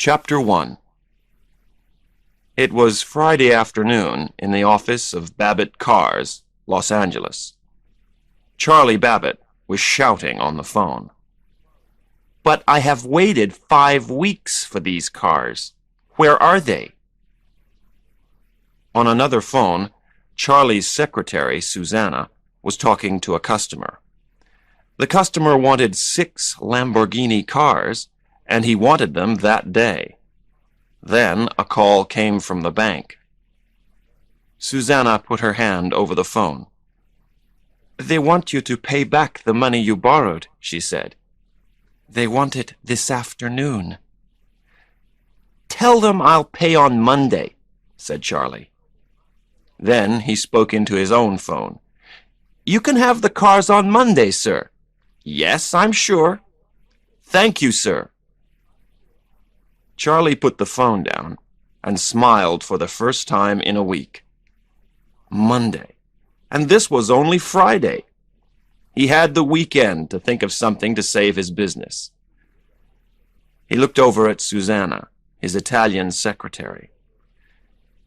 Chapter 1. It was Friday afternoon in the office of Babbitt Cars, Los Angeles. Charlie Babbitt was shouting on the phone. "But I have waited 5 weeks for these cars. Where are they?" On another phone, Charlie's secretary, Susanna, was talking to a customer. The customer wanted 6 Lamborghini cars, and he wanted them that day. Then a call came from the bank. Susanna put her hand over the phone. "They want you to pay back the money you borrowed," she said. "They want it this afternoon." "Tell them I'll pay on Monday," said Charlie. Then he spoke into his own phone. "You can have the cars on Monday, sir." "Yes, I'm sure." "Thank you, sir." Charlie put the phone down and smiled for the first time in a week. Monday. And this was only Friday. He had the weekend to think of something to save his business. He looked over at Susanna, his Italian secretary.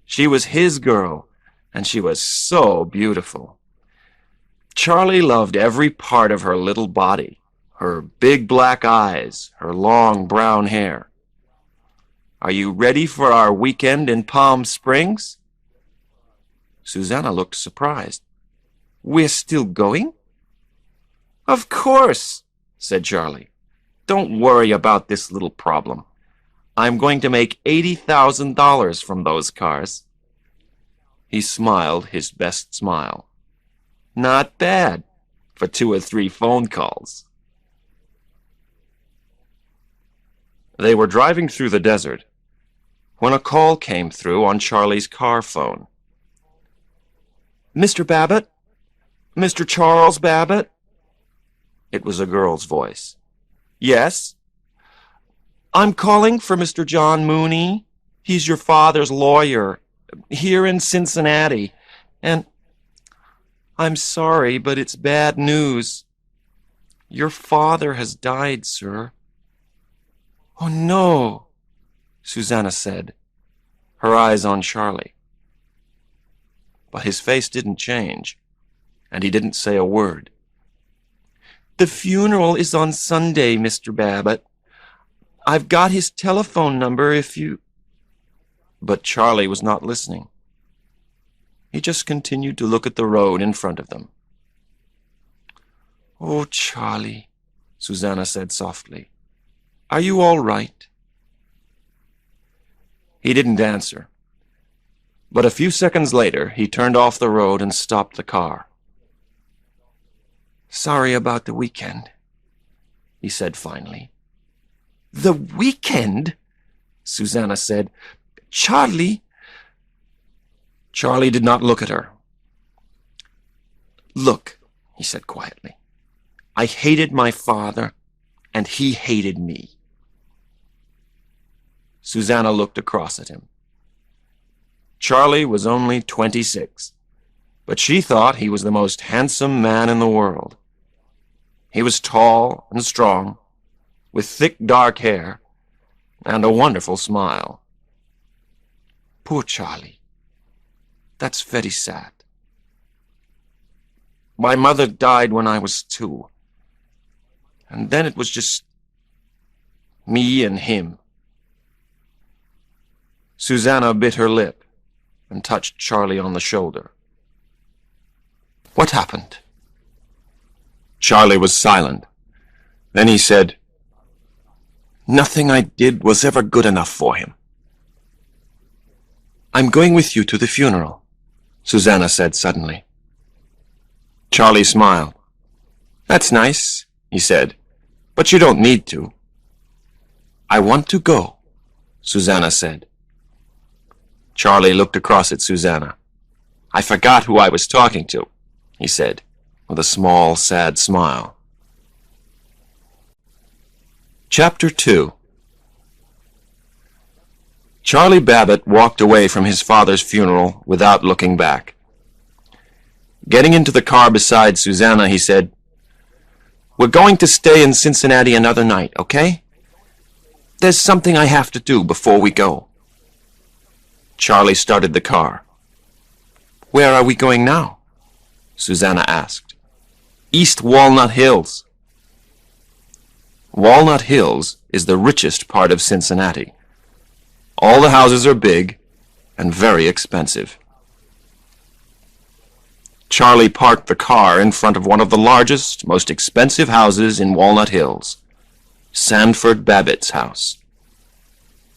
She was his girl, and she was so beautiful. Charlie loved every part of her little body, her big black eyes, her long brown hair. "Are you ready for our weekend in Palm Springs?" Susanna looked surprised. "We're still going?" "Of course," said Charlie. "Don't worry about this little problem. I'm going to make $80,000 from those cars." He smiled his best smile. "Not bad for 2 or 3 phone calls." They were driving through the desert when a call came through on Charlie's car phone. "Mr. Babbitt? Mr. Charles Babbitt?" It was a girl's voice. "Yes?" "I'm calling for Mr. John Mooney. He's your father's lawyer here in Cincinnati. And I'm sorry, but it's bad news. Your father has died, sir." "Oh, no," Susanna said, her eyes on Charlie. But his face didn't change, and he didn't say a word. "The funeral is on Sunday, Mr. Babbitt. I've got his telephone number if you—" But Charlie was not listening. He just continued to look at the road in front of them. "Oh, Charlie," Susanna said softly, "are you all right?" He didn't answer, but a few seconds later he turned off the road and stopped the car. "Sorry about the weekend," he said finally. "The weekend?" Susanna said. "Charlie—" Charlie did not look at her. "Look," he said quietly, "I hated my father, and he hated me." Susanna looked across at him. Charlie was only 26, but she thought he was the most handsome man in the world. He was tall and strong, with thick dark hair and a wonderful smile. "Poor Charlie. That's very sad. My mother died when I was 2, and then it was just me and him." Susanna bit her lip and touched Charlie on the shoulder. "What happened?" Charlie was silent. Then he said, "Nothing I did was ever good enough for him." "I'm going with you to the funeral," Susanna said suddenly. Charlie smiled. "That's nice," he said, "but you don't need to." "I want to go," Susanna said. Charlie looked across at Susanna. "I forgot who I was talking to," he said, with a small, sad smile. Chapter 2. Charlie Babbitt walked away from his father's funeral without looking back. Getting into the car beside Susanna, he said, "We're going to stay in Cincinnati another night, okay?" there's something I have to do before we go." Charlie started the car. "Where are we going now?" Susanna asked. "East Walnut Hills." Walnut Hills is the richest part of Cincinnati. All the houses are big and very expensive. Charlie parked the car in front of one of the largest, most expensive houses in Walnut Hills, Sanford Babbitt's house.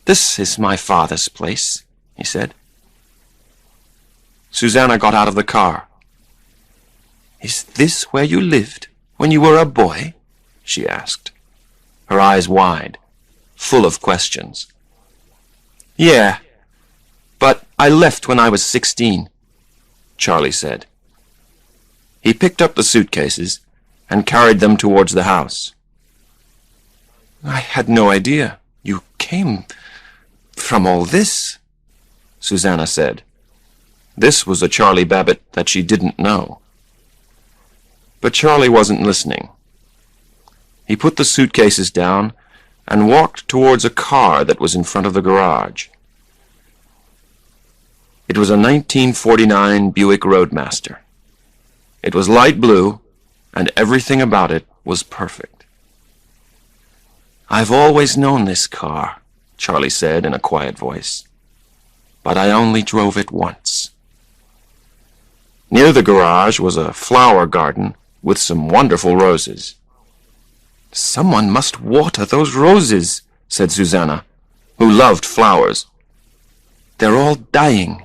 "This is my father's place," he said. Susanna got out of the car. "Is this where you lived when you were a boy?" she asked, her eyes wide, full of questions. "Yeah, but I left when I was 16, Charlie said. He picked up the suitcases and carried them towards the house. "I had no idea you came from all this," Susanna said. This was a Charlie Babbitt that she didn't know. But Charlie wasn't listening. He put the suitcases down and walked towards a car that was in front of the garage. It was a 1949 Buick Roadmaster. It was light blue, and everything about it was perfect. "I've always known this car," Charlie said in a quiet voice, "but I only drove it once." Near the garage was a flower garden with some wonderful roses. "Someone must water those roses," said Susanna, who loved flowers. "They're all dying."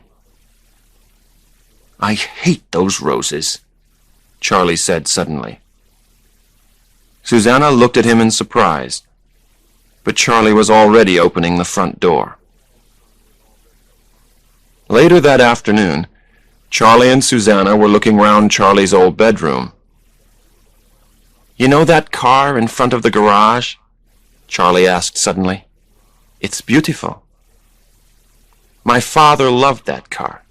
"I hate those roses," Charlie said suddenly. Susanna looked at him in surprise, but Charlie was already opening the front door. Later that afternoon, Charlie and Susanna were looking round Charlie's old bedroom. "You know that car in front of the garage?" Charlie asked suddenly. "It's beautiful." "My father loved that car.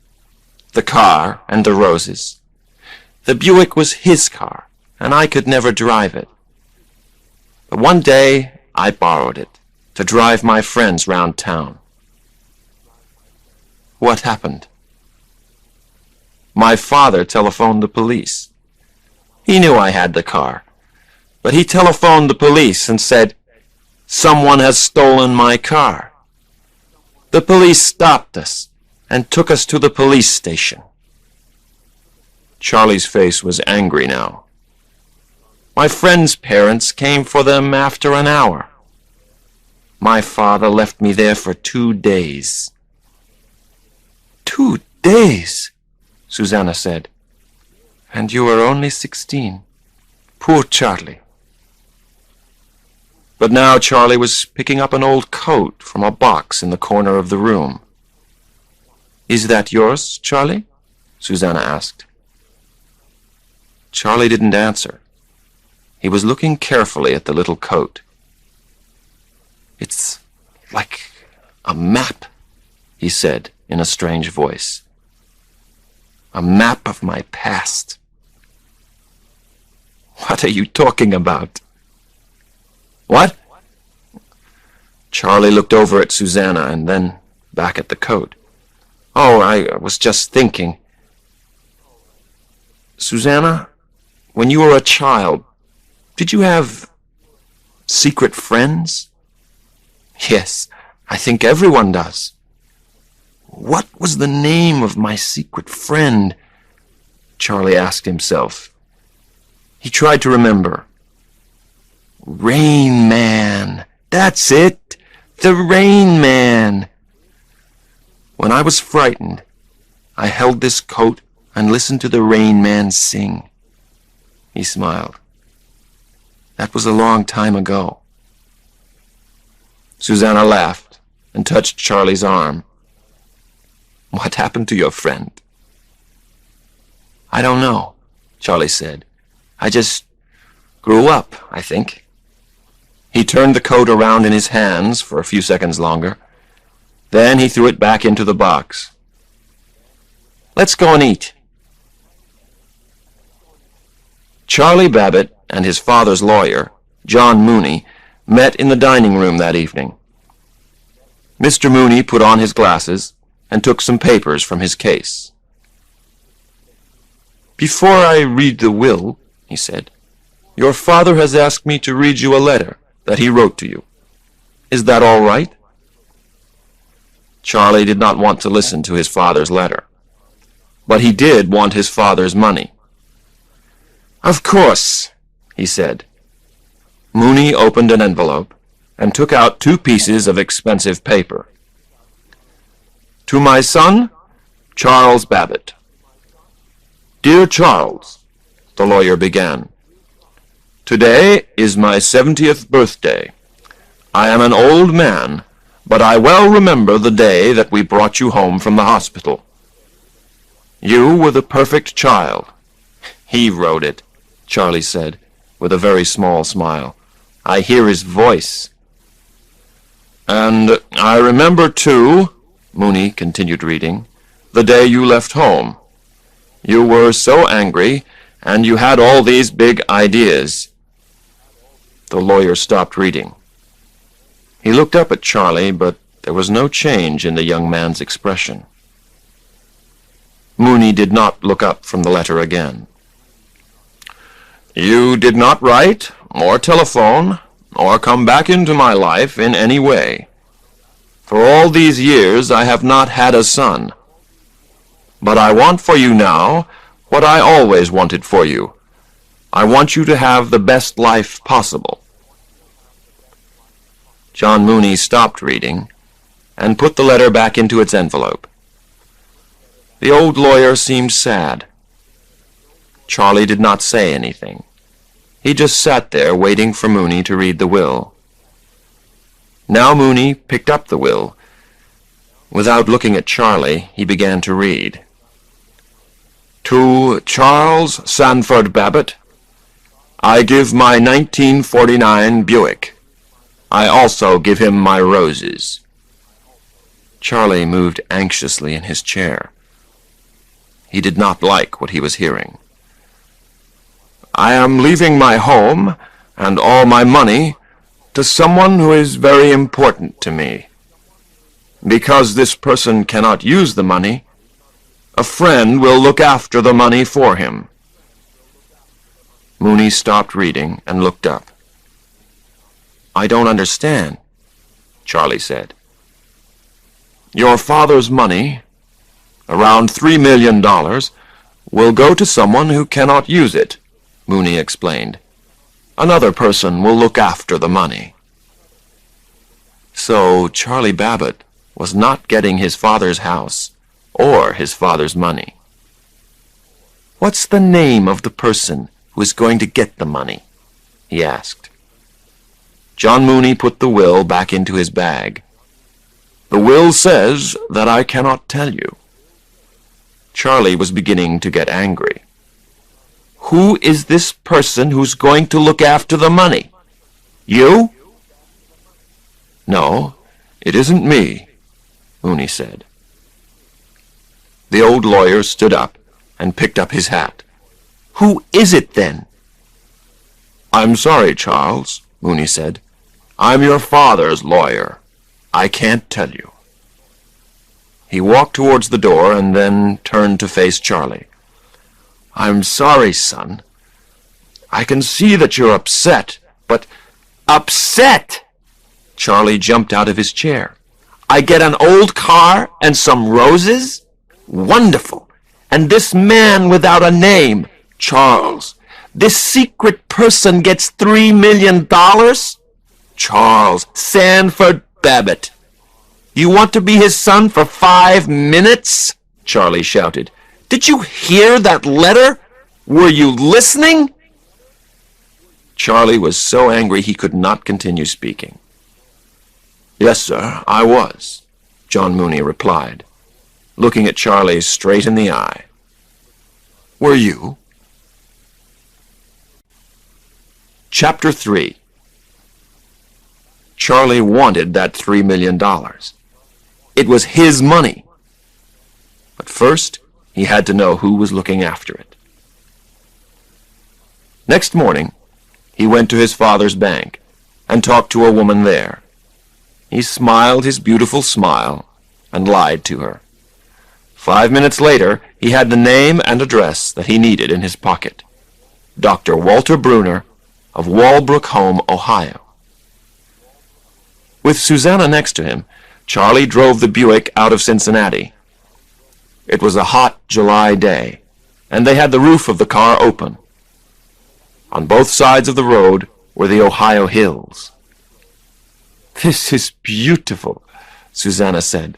The car and the roses. The Buick was his car, and I could never drive it. But one day I borrowed it to drive my friends round town." "What happened?" "My father telephoned the police. He knew I had the car, but he telephoned the police and said, 'Someone has stolen my car.' The police stopped us and took us to the police station." Charlie's face was angry now. "My friend's parents came for them after an hour. My father left me there for 2 days. 2 days, Susanna said. "And you were only 16. Poor Charlie." But now Charlie was picking up an old coat from a box in the corner of the room. "Is that yours, Charlie?" Susanna asked. Charlie didn't answer. He was looking carefully at the little coat. "It's like a map," he said in a strange voice. "A map of my past." "What are you talking about?" "What?" Charlie looked over at Susanna and then back at the coat. "Oh, I was just thinking. Susanna, when you were a child, did you have secret friends?" "Yes, I think everyone does." "What was the name of my secret friend?" Charlie asked himself. He tried to remember. "Rain Man. That's it. The Rain Man. When I was frightened, I held this coat and listened to the Rain Man sing." He smiled. "That was a long time ago." Susanna laughed and touched Charlie's arm. "What happened to your friend?" "I don't know," Charlie said. "I just grew up, I think." He turned the coat around in his hands for a few seconds longer. Then he threw it back into the box. "Let's go and eat." Charlie Babbitt and his father's lawyer, John Mooney, met in the dining room that evening. Mr. Mooney put on his glasses and took some papers from his case. "Before I read the will," he said, "your father has asked me to read you a letter that he wrote to you. Is that all right?" Charlie did not want to listen to his father's letter, but he did want his father's money. "Of course," he said. Mooney opened an envelope and took out 2 pieces of expensive paper. "To my son, Charles Babbitt. Dear Charles," the lawyer began, "today is my 70th birthday. I am an old man, but I well remember the day that we brought you home from the hospital. You were the perfect child." "He wrote it," Charlie said, with a very small smile. "I hear his voice." "And I remember, too," Mooney continued reading, "the day you left home. You were so angry, and you had all these big ideas." The lawyer stopped reading. He looked up at Charlie, but there was no change in the young man's expression. Mooney did not look up from the letter again. "You did not write, or telephone, or come back into my life in any way. For all these years I have not had a son. But I want for you now what I always wanted for you. I want you to have the best life possible." John Mooney stopped reading and put the letter back into its envelope. The old lawyer seemed sad. Charlie did not say anything. He just sat there waiting for Mooney to read the will. Now Mooney picked up the will. Without looking at Charlie, he began to read. "To Charles Sanford Babbitt, I give my 1949 Buick. I also give him my roses." Charlie moved anxiously in his chair. He did not like what he was hearing. "I am leaving my home and all my money to someone who is very important to me. Because this person cannot use the money, a friend will look after the money for him." Mooney stopped reading and looked up. "I don't understand," Charlie said. "Your father's money, around $3 million, will go to someone who cannot use it," Mooney explained. "Another person will look after the money." So Charlie Babbitt was not getting his father's house or his father's money. "What's the name of the person who is going to get the money?" he asked. John Mooney put the will back into his bag. "The will says that I cannot tell you." Charlie was beginning to get angry. "Who is this person who's going to look after the money? You?" "No, it isn't me," Mooney said. The old lawyer stood up and picked up his hat. "Who is it then?" "I'm sorry, Charles," Mooney said. "I'm your father's lawyer. I can't tell you." He walked towards the door and then turned to face Charlie. "I'm sorry, son. I can see that you're upset, but—" "Upset?" Charlie jumped out of his chair. "I get an old car and some roses? Wonderful! And this man without a name, Charles, this secret person gets $3 million? Charles Sanford Babbitt. You want to be his son for 5 minutes?" Charlie shouted. "Did you hear that letter? Were you listening?" Charlie was so angry he could not continue speaking. "Yes, sir, I was," John Mooney replied, looking at Charlie straight in the eye. "Were you?" Chapter 3. Charlie wanted that $3 million. It was his money. But first, he had to know who was looking after it. Next morning, he went to his father's bank and talked to a woman there. He smiled his beautiful smile and lied to her. 5 minutes later, he had the name and address that he needed in his pocket. Dr. Walter Bruner of Walbrook Home, Ohio. With Susanna next to him, Charlie drove the Buick out of Cincinnati. It was a hot July day, and they had the roof of the car open. On both sides of the road were the Ohio hills. "This is beautiful," Susanna said.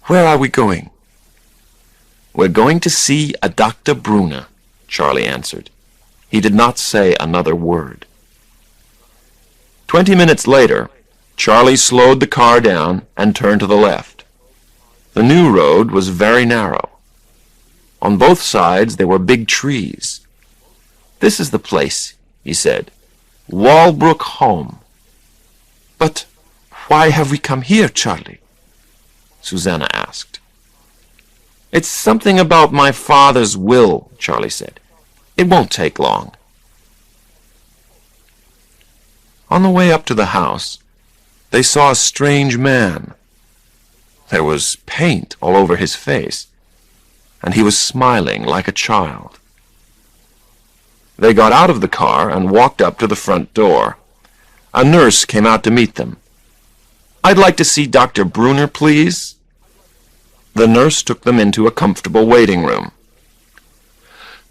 "Where are we going?" "We're going to see a Dr. Bruner," Charlie answered. He did not say another word. 20 minutes later, Charlie slowed the car down and turned to the left. The new road was very narrow. On both sides there were big trees. "This is the place," he said. "Walbrook Home." "But why have we come here, Charlie?" Susanna asked. "It's something about my father's will," Charlie said. "It won't take long." On the way up to the house, they saw a strange man. There was paint all over his face, and he was smiling like a child. They got out of the car and walked up to the front door. A nurse came out to meet them. "I'd like to see Dr. Bruner, please." The nurse took them into a comfortable waiting room.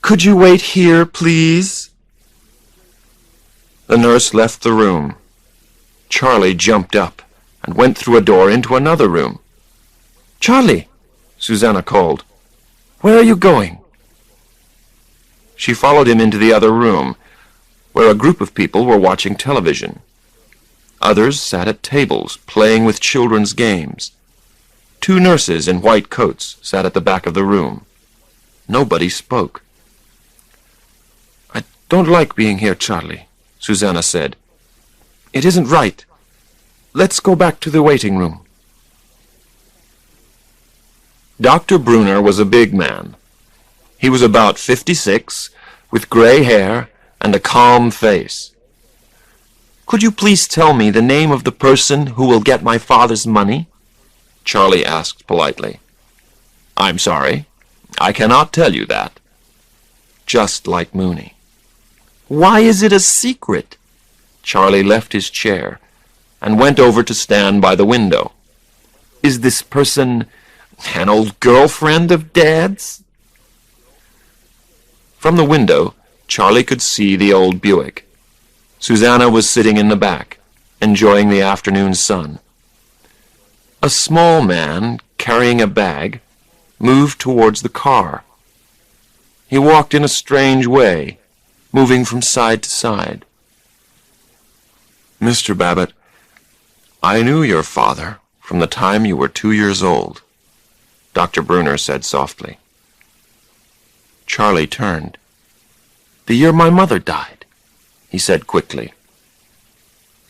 "Could you wait here, please?" The nurse left the room. Charlie jumped up and went through a door into another room. "Charlie," Susanna called, "where are you going?" She followed him into the other room, where a group of people were watching television. Others sat at tables, playing with children's games. 2 nurses in white coats sat at the back of the room. Nobody spoke. "I don't like being here, Charlie," Susanna said. "It isn't right. Let's go back to the waiting room." Dr. Bruner was a big man. He was about 56, with gray hair and a calm face. "Could you please tell me the name of the person who will get my father's money?" Charlie asked politely. "I'm sorry, I cannot tell you that." Just like Mooney. "Why is it a secret?" Charlie left his chair and went over to stand by the window. "Is this person an old girlfriend of Dad's?" From the window, Charlie could see the old Buick. Susanna was sitting in the back, enjoying the afternoon sun. A small man, carrying a bag, moved towards the car. He walked in a strange way, moving from side to side. "Mr. Babbitt, I knew your father from the time you were 2 years old," Dr. Bruner said softly. Charlie turned. "The year my mother died," he said quickly.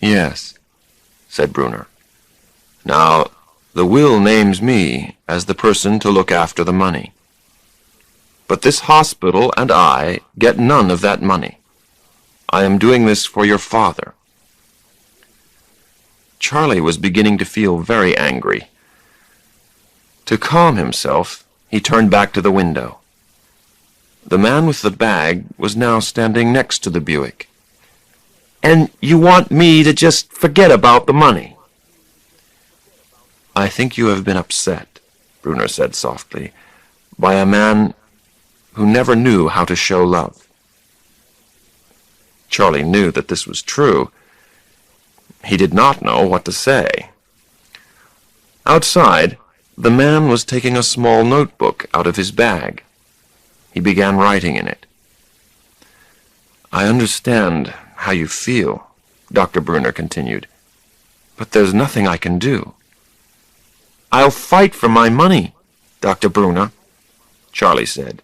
"Yes," said Bruner. "Now, the will names me as the person to look after the money. But this hospital and I get none of that money. I am doing this for your father." Charlie was beginning to feel very angry. To calm himself, he turned back to the window. The man with the bag was now standing next to the Buick. "And you want me to just forget about the money?" "I think you have been upset," Bruner said softly, "by a man who never knew how to show love." Charlie knew that this was true. He did not know what to say. Outside, the man was taking a small notebook out of his bag. He began writing in it. "I understand how you feel," Dr. Bruner continued, "but there's nothing I can do." "I'll fight for my money, Dr. Bruner," Charlie said.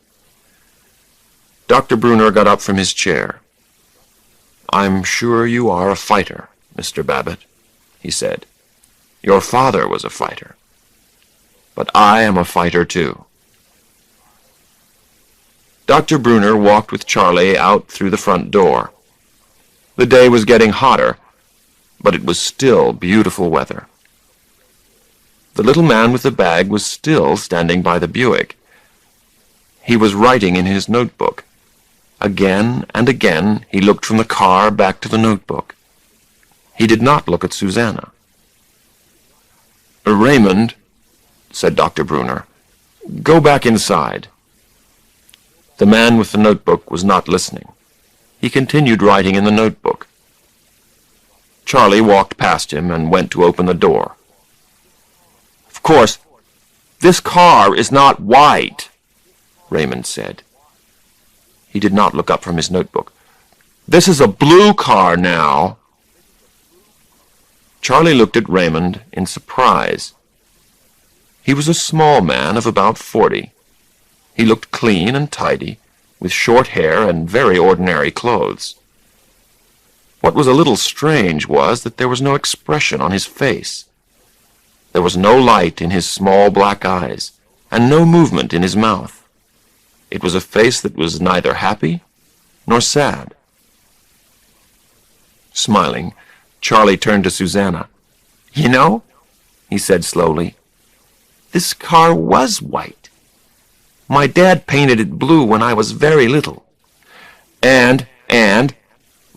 Dr. Bruner got up from his chair. "I'm sure you are a fighter, Mr. Babbitt," he said. "Your father was a fighter. But I am a fighter too." Dr. Bruner walked with Charlie out through the front door. The day was getting hotter, but it was still beautiful weather. The little man with the bag was still standing by the Buick. He was writing in his notebook. Again and again he looked from the car back to the notebook. He did not look at Susanna. "Raymond," said Dr. Brunner, "go back inside." The man with the notebook was not listening. He continued writing in the notebook. Charlie walked past him and went to open the door. "Of course, this car is not white," Raymond said. He did not look up from his notebook. "This is a blue car now." Charlie looked at Raymond in surprise. He was a small man of about 40. He looked clean and tidy, with short hair and very ordinary clothes. What was a little strange was that there was no expression on his face. There was no light in his small black eyes, and no movement in his mouth. It was a face that was neither happy nor sad. Smiling, Charlie turned to Susanna. "You know," he said slowly, "this car was white. My dad painted it blue when I was very little. And,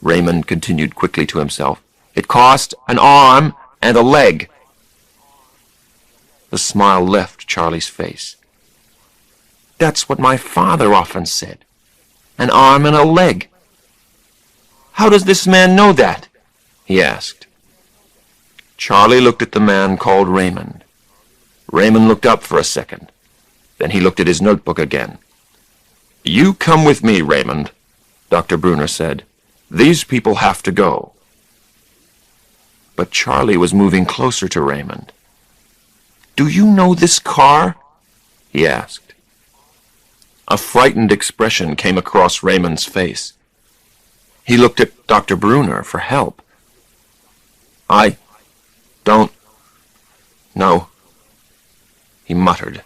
Raymond continued quickly to himself, it cost an arm and a leg." The smile left Charlie's face. "That's what my father often said. An arm and a leg. How does this man know that?" he asked. Charlie looked at the man called Raymond. Raymond looked up for a second. Then he looked at his notebook again. "You come with me, Raymond," Dr. Brunner said. "These people have to go." But Charlie was moving closer to Raymond. "Do you know this car?" he asked. A frightened expression came across Raymond's face. He looked at Dr. Brunner for help. "I don't know," he muttered.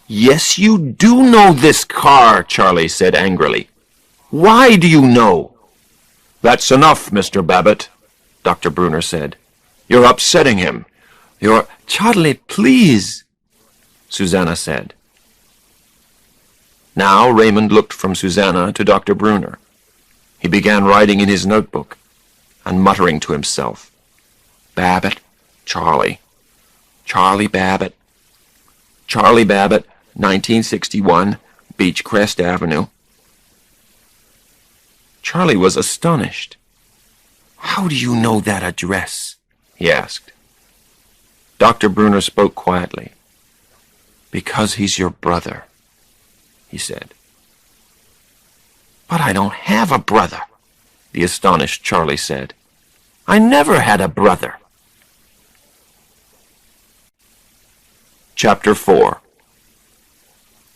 "Yes, you do know this car," Charlie said angrily. "Why do you know?" "That's enough, Mr. Babbitt," Dr. Brunner said. "You're upsetting him. You're—" "Charlie, please," Susanna said. Now Raymond looked from Susanna to Dr. Brunner. He began writing in his notebook and muttering to himself. "Babbitt, Charlie. Charlie Babbitt. Charlie Babbitt, 1961, Beechcrest Avenue." Charlie was astonished. "How do you know that address?" he asked. Dr. Brunner spoke quietly. "Because he's your brother," he said. "But I don't have a brother," the astonished Charlie said. "I never had a brother." Chapter 4.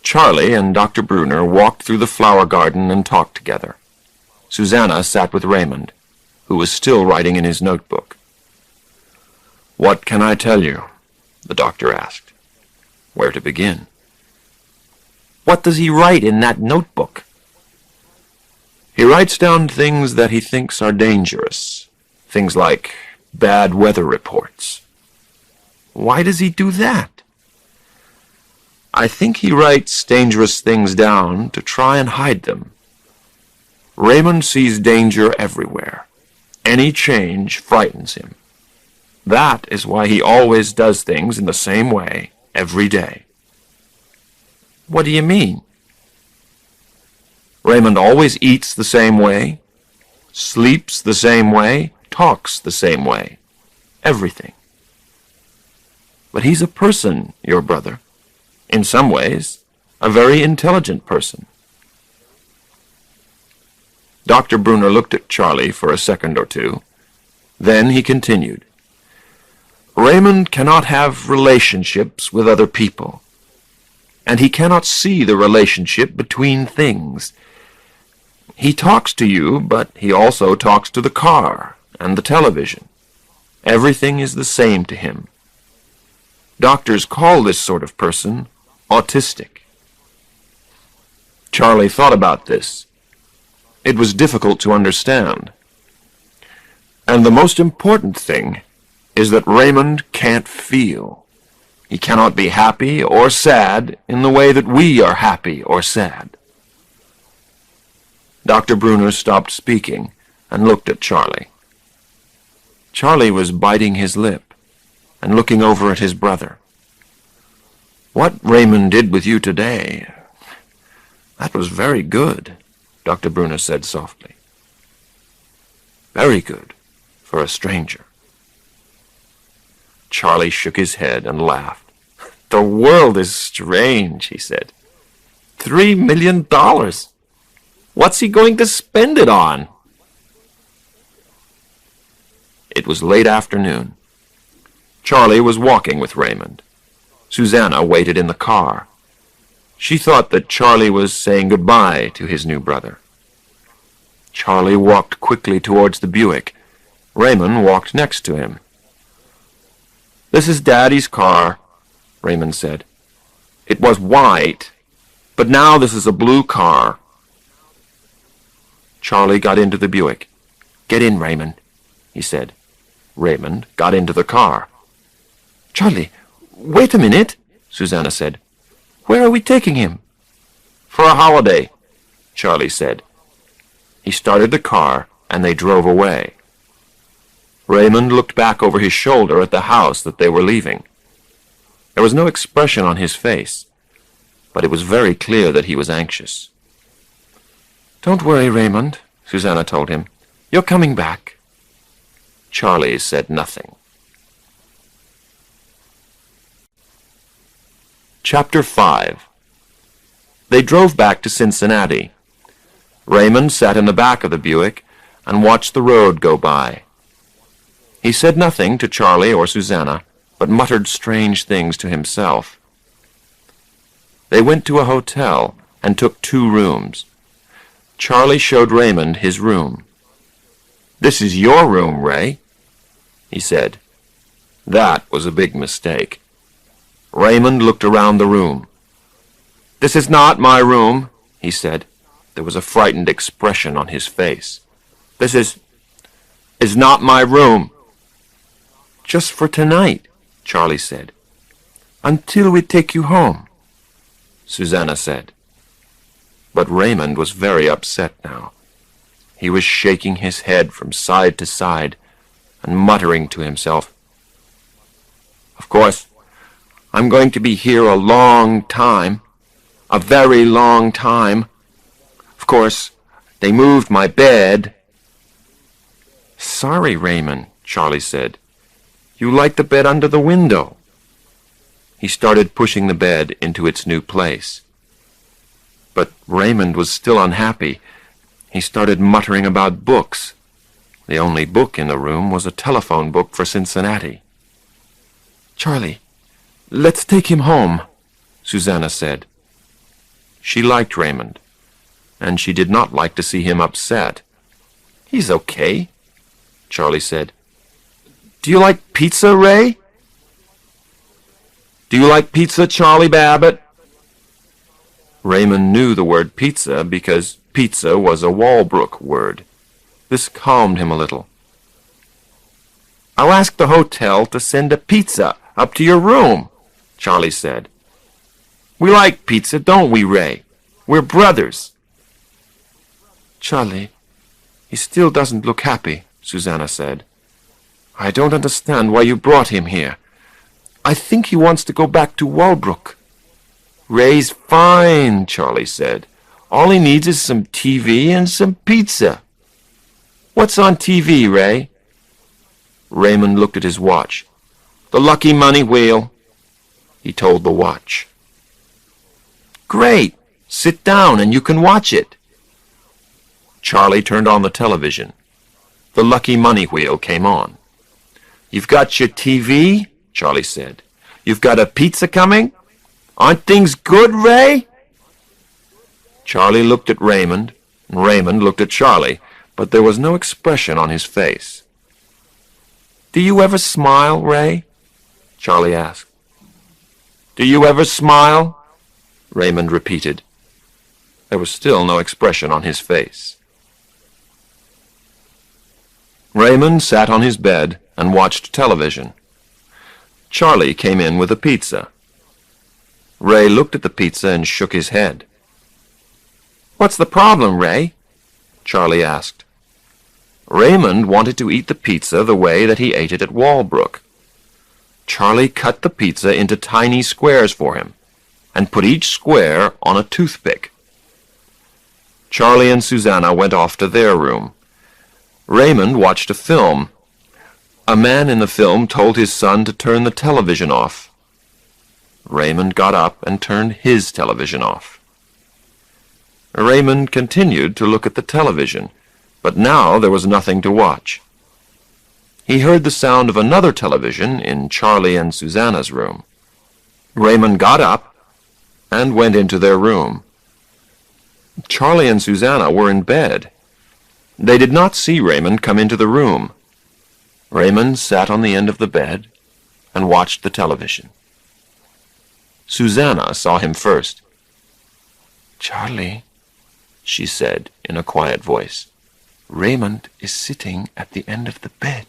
Charlie and Dr. Brunner walked through the flower garden and talked together. Susanna sat with Raymond, who was still writing in his notebook. "What can I tell you?" the doctor asked. "Where to begin?" "What does he write in that notebook?" "He writes down things that he thinks are dangerous. Things like bad weather reports." "Why does he do that?" "I think he writes dangerous things down to try and hide them. Raymond sees danger everywhere. Any change frightens him. That is why he always does things in the same way every day." "What do you mean?" "Raymond always eats the same way, sleeps the same way, talks the same way. Everything. But he's a person, your brother. In some ways, a very intelligent person." Dr. Brunner looked at Charlie for a second or two. Then he continued. "Raymond cannot have relationships with other people, and he cannot see the relationship between things. He talks to you, but he also talks to the car and the television. Everything is the same to him. Doctors call this sort of person autistic." Charlie thought about this. It was difficult to understand. "And the most important thing is that Raymond can't feel," He cannot be happy or sad in the way that we are happy or sad. Dr. Brunner stopped speaking and looked at Charlie. Charlie was biting his lip and looking over at his brother. "What Raymond did with you today, that was very good," Dr. Brunner said softly. "Very good for a stranger." Charlie shook his head and laughed. "The world is strange," he said. $3 million. What's he going to spend it on?" It was late afternoon. Charlie was walking with Raymond. Susanna waited in the car. She thought that Charlie was saying goodbye to his new brother. Charlie walked quickly towards the Buick. Raymond walked next to him. "This is Daddy's car," Raymond said. "It was white, but now this is a blue car." Charlie got into the Buick. "Get in, Raymond," he said. Raymond got into the car. "Charlie, wait a minute," Susanna said. "Where are we taking him?" "For a holiday," Charlie said. He started the car, and they drove away. Raymond looked back over his shoulder at the house that they were leaving. There was no expression on his face, but it was very clear that he was anxious. "Don't worry, Raymond," Susanna told him. "You're coming back." Charlie said nothing. Chapter 5. They drove back to Cincinnati. Raymond sat in the back of the Buick and watched the road go by. He said nothing to Charlie or Susanna, but muttered strange things to himself. They went to a hotel and took 2 rooms. Charlie showed Raymond his room. "This is your room, Ray," he said. That was a big mistake. Raymond looked around the room. "This is not my room," he said. There was a frightened expression on his face. "This is not my room." "Just for tonight," Charlie said. "Until we take you home," Susanna said. But Raymond was very upset now. He was shaking his head from side to side and muttering to himself, "Of course, I'm going to be here a long time, a very long time. Of course, they moved my bed." "Sorry, Raymond," Charlie said. "You like the bed under the window." He started pushing the bed into its new place. But Raymond was still unhappy. He started muttering about books. The only book in the room was a telephone book for Cincinnati. "Charlie, let's take him home," Susanna said. She liked Raymond, and she did not like to see him upset. "He's okay," Charlie said. "Do you like pizza, Ray?" "Do you like pizza, Charlie Babbitt?" Raymond knew the word pizza because pizza was a Walbrook word. This calmed him a little. "I'll ask the hotel to send a pizza up to your room," Charlie said. "We like pizza, don't we, Ray? We're brothers." "Charlie, he still doesn't look happy," Susanna said. "I don't understand why you brought him here. I think he wants to go back to Walbrook." "Ray's fine," Charlie said. "All he needs is some TV and some pizza." "What's on TV, Ray?" Raymond looked at his watch. "The Lucky Money Wheel," he told the watch. "Great! Sit down and you can watch it." Charlie turned on the television. The Lucky Money Wheel came on. "You've got your TV?" Charlie said. "You've got a pizza coming? Aren't things good, Ray?" Charlie looked at Raymond, and Raymond looked at Charlie, but there was no expression on his face. "Do you ever smile, Ray?" Charlie asked. "Do you ever smile?" Raymond repeated. There was still no expression on his face. Raymond sat on his bed and watched television. Charlie came in with a pizza. Ray looked at the pizza and shook his head. "What's the problem, Ray?" Charlie asked. Raymond wanted to eat the pizza the way that he ate it at Walbrook. Charlie cut the pizza into tiny squares for him and put each square on a toothpick. Charlie and Susanna went off to their room. Raymond watched a film. A man in the film told his son to turn the television off. Raymond got up and turned his television off. Raymond continued to look at the television, but now there was nothing to watch. He heard the sound of another television in Charlie and Susanna's room. Raymond got up and went into their room. Charlie and Susanna were in bed. They did not see Raymond come into the room. Raymond sat on the end of the bed and watched the television. Susanna saw him first. "Charlie," she said in a quiet voice, "Raymond is sitting at the end of the bed."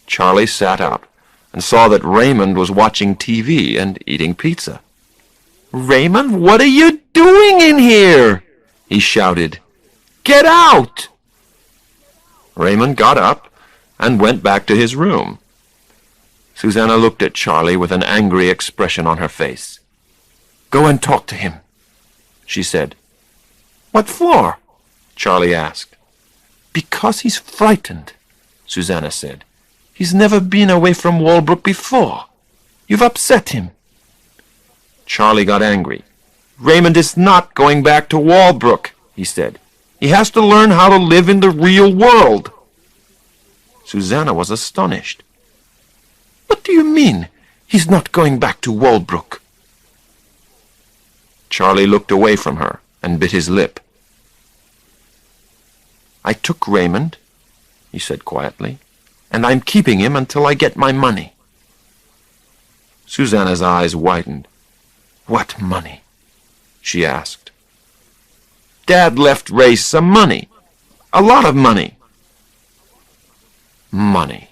Charlie sat up and saw that Raymond was watching TV and eating pizza. "Raymond, what are you doing in here?" he shouted. "Get out!" Raymond got up and went back to his room. Susanna looked at Charlie with an angry expression on her face. "Go and talk to him," she said. "What for?" Charlie asked. "Because he's frightened," Susanna said. "He's never been away from Walbrook before. You've upset him." Charlie got angry. "Raymond is not going back to Walbrook," he said. "He has to learn how to live in the real world." Susanna was astonished. "What do you mean, he's not going back to Walbrook?" Charlie looked away from her and bit his lip. "I took Raymond," he said quietly, "and I'm keeping him until I get my money." Susanna's eyes widened. "What money?" she asked. "Dad left Ray some money. A lot of money." Money.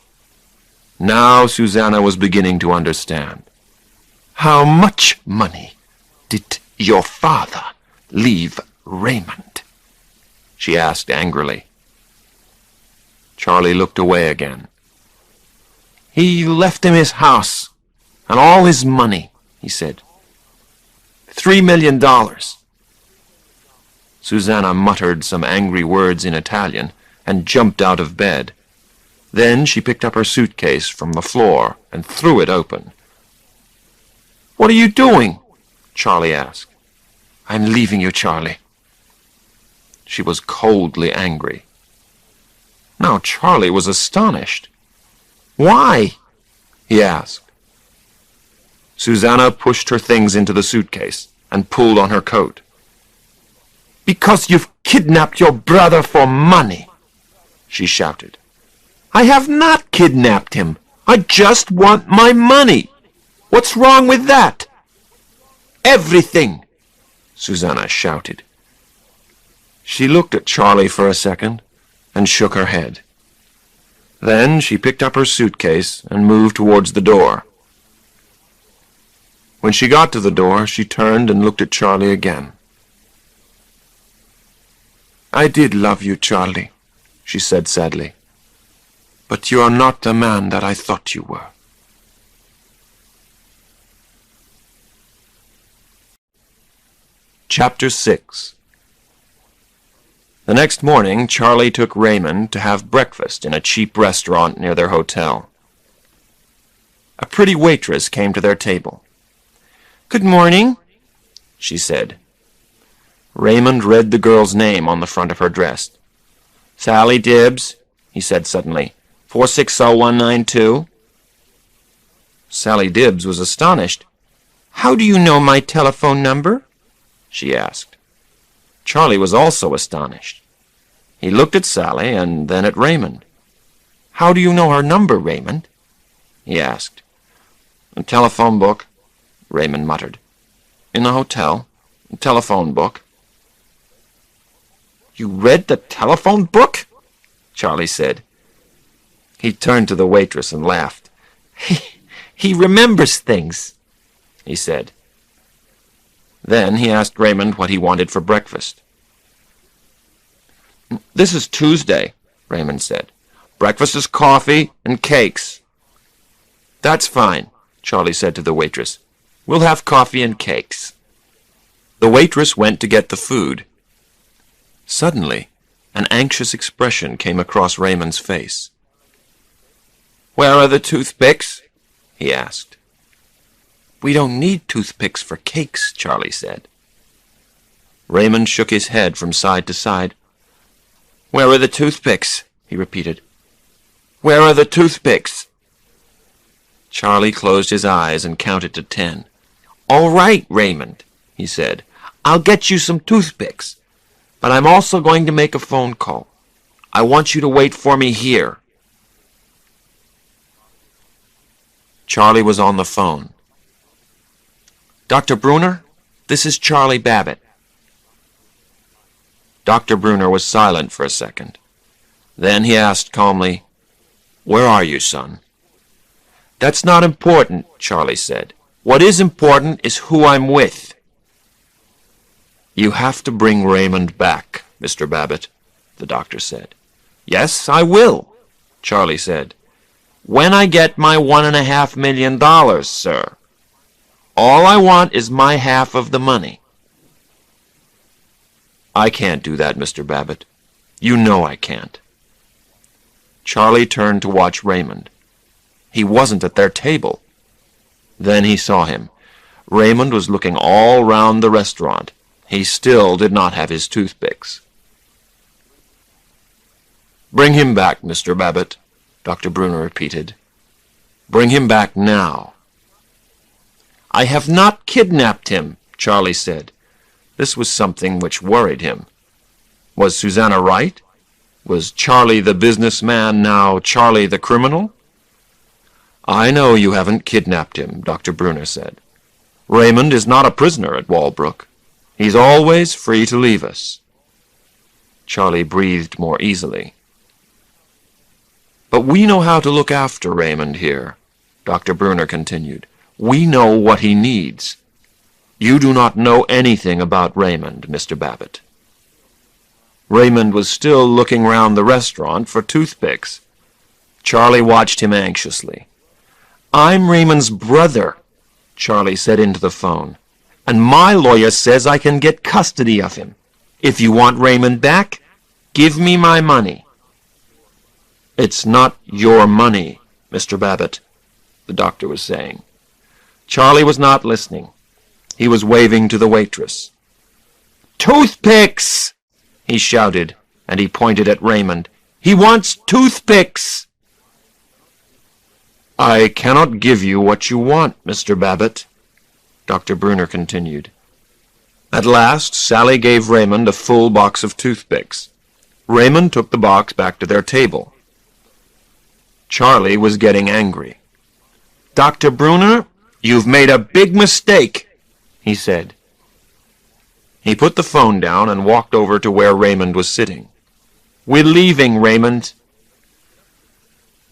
Now Susanna was beginning to understand. "How much money did your father leave Raymond?" she asked angrily. Charlie looked away again. "He left him his house and all his money," he said. $3 million. Susanna muttered some angry words in Italian and jumped out of bed. Then she picked up her suitcase from the floor and threw it open. "What are you doing?" Charlie asked. "I'm leaving you, Charlie." She was coldly angry. Now Charlie was astonished. "Why?" he asked. Susanna pushed her things into the suitcase and pulled on her coat. "Because you've kidnapped your brother for money," she shouted. "I have not kidnapped him. I just want my money. What's wrong with that?" "Everything," Susanna shouted. She looked at Charlie for a second and shook her head. Then she picked up her suitcase and moved towards the door. When she got to the door, she turned and looked at Charlie again. "I did love you, Charlie," she said sadly. "But you are not the man that I thought you were." Chapter 6. The next morning, Charlie took Raymond to have breakfast in a cheap restaurant near their hotel. A pretty waitress came to their table. "Good morning," she said. Raymond read the girl's name on the front of her dress. "Sally Dibbs," he said suddenly. 460192. Sally Dibbs was astonished. "How do you know my telephone number?" she asked. Charlie was also astonished. He looked at Sally and then at Raymond. "How do you know her number, Raymond?" he asked. "A telephone book," Raymond muttered. "In the hotel. A telephone book." "You read the telephone book?" Charlie said. He turned to the waitress and laughed. He remembers things, he said. Then he asked Raymond what he wanted for breakfast. "This is Tuesday," Raymond said. "Breakfast is coffee and cakes." "That's fine," Charlie said to the waitress. "We'll have coffee and cakes." The waitress went to get the food. Suddenly, an anxious expression came across Raymond's face. "Where are the toothpicks?" he asked. "We don't need toothpicks for cakes," Charlie said. Raymond shook his head from side to side. "Where are the toothpicks?" he repeated. "Where are the toothpicks?" Charlie closed his eyes and counted to 10. "All right, Raymond," he said. "I'll get you some toothpicks. But I'm also going to make a phone call. I want you to wait for me here." Charlie was on the phone. "Dr. Bruner, this is Charlie Babbitt." Dr. Bruner was silent for a second. Then he asked calmly, "Where are you, son?" "That's not important," Charlie said. "What is important is who I'm with." "You have to bring Raymond back, Mr. Babbitt," the doctor said. "Yes, I will," Charlie said. "When I get my $1.5 million, sir. All I want is my half of the money." "I can't do that, Mr. Babbitt. You know I can't." Charlie turned to watch Raymond. He wasn't at their table. Then he saw him. Raymond was looking all round the restaurant. He still did not have his toothpicks. "Bring him back, Mr. Babbitt," Dr. Bruner repeated. "Bring him back now." "I have not kidnapped him," Charlie said. This was something which worried him. Was Susanna right? Was Charlie the businessman now Charlie the criminal? "I know you haven't kidnapped him," Dr. Bruner said. "Raymond is not a prisoner at Walbrook. He's always free to leave us." Charlie breathed more easily. "But we know how to look after Raymond here," Dr. Bruner continued. "We know what he needs. You do not know anything about Raymond, Mr. Babbitt." Raymond was still looking round the restaurant for toothpicks. Charlie watched him anxiously. "I'm Raymond's brother," Charlie said into the phone, "and my lawyer says I can get custody of him. If you want Raymond back, give me my money." "It's not your money, Mr. Babbitt," the doctor was saying. Charlie was not listening. He was waving to the waitress. "Toothpicks!" he shouted, and he pointed at Raymond. "He wants toothpicks!" "I cannot give you what you want, Mr. Babbitt," Dr. Bruner continued. At last, Sally gave Raymond a full box of toothpicks. Raymond took the box back to their table. Charlie was getting angry. "Dr. Bruner, you've made a big mistake," he said. He put the phone down and walked over to where Raymond was sitting. "We're leaving, Raymond."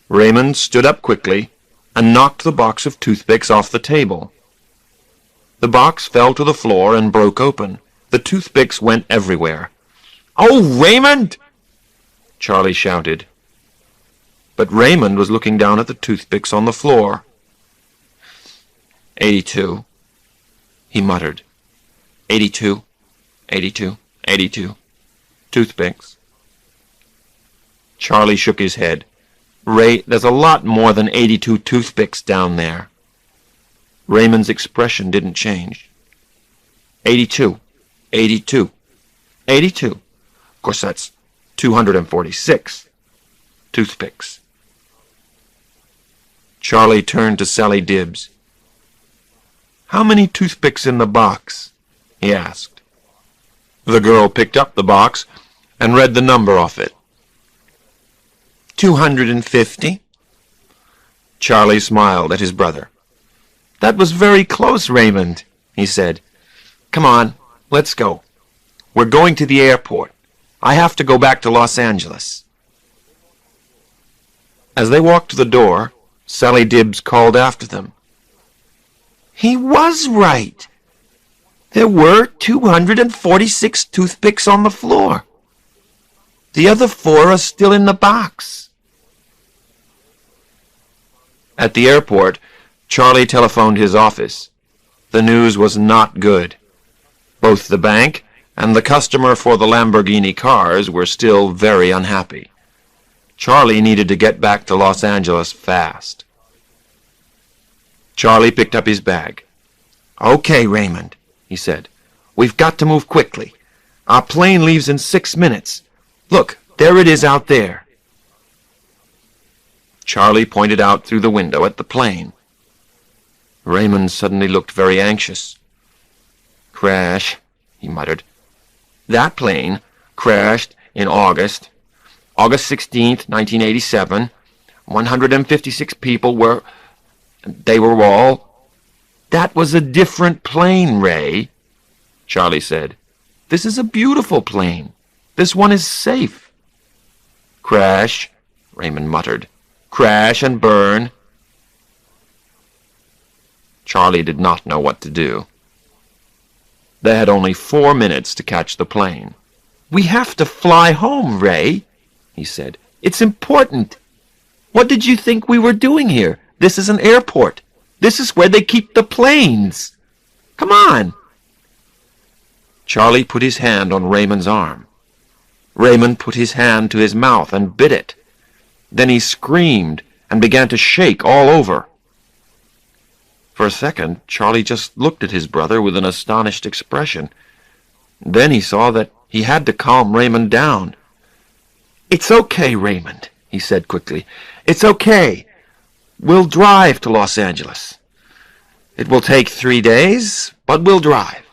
Raymond stood up quickly and knocked the box of toothpicks off the table. The box fell to the floor and broke open. The toothpicks went everywhere. "Oh, Raymond!" Charlie shouted. But Raymond was looking down at the toothpicks on the floor. 82, he muttered. 82, 82, 82. Toothpicks. Charlie shook his head. "Ray, there's a lot more than 82 toothpicks down there." Raymond's expression didn't change. 82, 82, 82. Of course, that's 246 toothpicks. Charlie turned to Sally Dibbs. "How many toothpicks in the box?" he asked. The girl picked up the box and read the number off it. 250. Charlie smiled at his brother. "That was very close, Raymond," he said. "Come on, let's go. We're going to the airport. I have to go back to Los Angeles." As they walked to the door, Sally Dibbs called after them. He was right. There were 246 toothpicks on the floor. The other 4 are still in the box. At the airport, Charlie telephoned his office. The news was not good. Both the bank and the customer for the Lamborghini cars were still very unhappy. Charlie needed to get back to Los Angeles fast. Charlie picked up his bag. "Okay, Raymond," he said. "We've got to move quickly. Our plane leaves in 6 minutes. Look, there it is out there." Charlie pointed out through the window at the plane. Raymond suddenly looked very anxious. "Crash," he muttered. "That plane crashed in August 16th, 1987. 156 people were... They were all..." "That was a different plane, Ray," Charlie said. "This is a beautiful plane. This one is safe." "Crash," Raymond muttered. "Crash and burn." Charlie did not know what to do. They had only 4 minutes to catch the plane. "We have to fly home, Ray," he said. "It's important. What did you think we were doing here? This is an airport. This is where they keep the planes. Come on." Charlie put his hand on Raymond's arm. Raymond put his hand to his mouth and bit it. Then he screamed and began to shake all over. For a second, Charlie just looked at his brother with an astonished expression. Then he saw that he had to calm Raymond down. "It's okay, Raymond," he said quickly. "It's okay. We'll drive to Los Angeles. It will take 3 days, but we'll drive.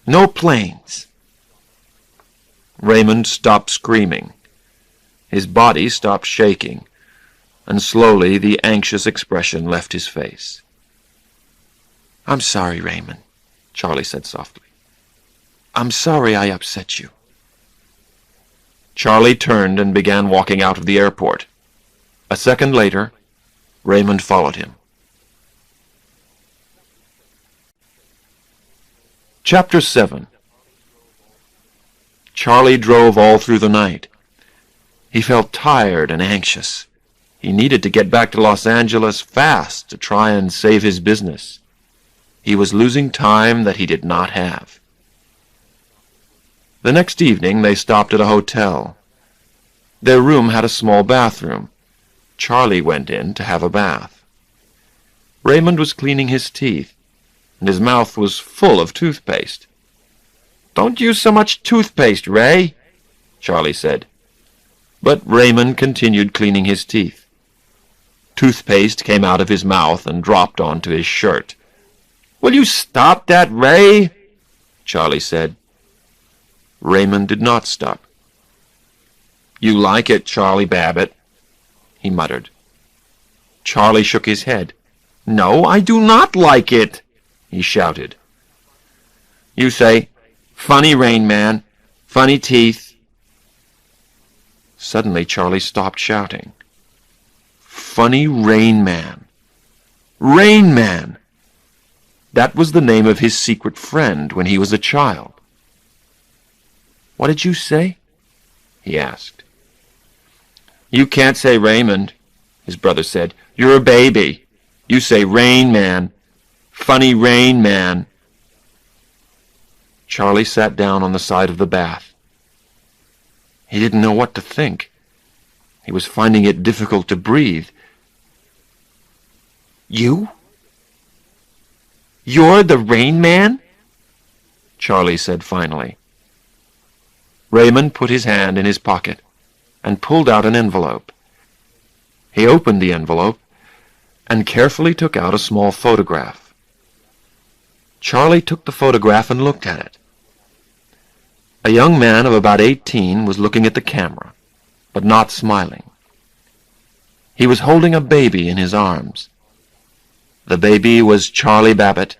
No planes." Raymond stopped screaming. His body stopped shaking, and slowly the anxious expression left his face. "I'm sorry, Raymond," Charlie said softly. "I'm sorry I upset you." Charlie turned and began walking out of the airport. A second later, Raymond followed him. Chapter 7. Charlie drove all through the night. He felt tired and anxious. He needed to get back to Los Angeles fast to try and save his business. He was losing time that he did not have. The next evening they stopped at a hotel. Their room had a small bathroom. Charlie went in to have a bath. Raymond was cleaning his teeth, and his mouth was full of toothpaste. "Don't use so much toothpaste, Ray," Charlie said. But Raymond continued cleaning his teeth. Toothpaste came out of his mouth and dropped onto his shirt. "Will you stop that, Ray?" Charlie said. Raymond did not stop. "You like it, Charlie Babbitt," he muttered. Charlie shook his head. "No, I do not like it," he shouted. "You say, 'Funny, Rain Man, funny teeth.'" Suddenly Charlie stopped shouting. Funny Rain Man. Rain Man! That was the name of his secret friend when he was a child. "What did you say?" he asked. "You can't say Raymond," his brother said. "You're a baby. You say Rain Man. Funny Rain Man." Charlie sat down on the side of the bath. He didn't know what to think. He was finding it difficult to breathe. "You? You're the Rain Man?" Charlie said finally. Raymond put his hand in his pocket and pulled out an envelope. He opened the envelope and carefully took out a small photograph. Charlie took the photograph and looked at it. A young man of about 18 was looking at the camera, but not smiling. He was holding a baby in his arms. The baby was Charlie Babbitt,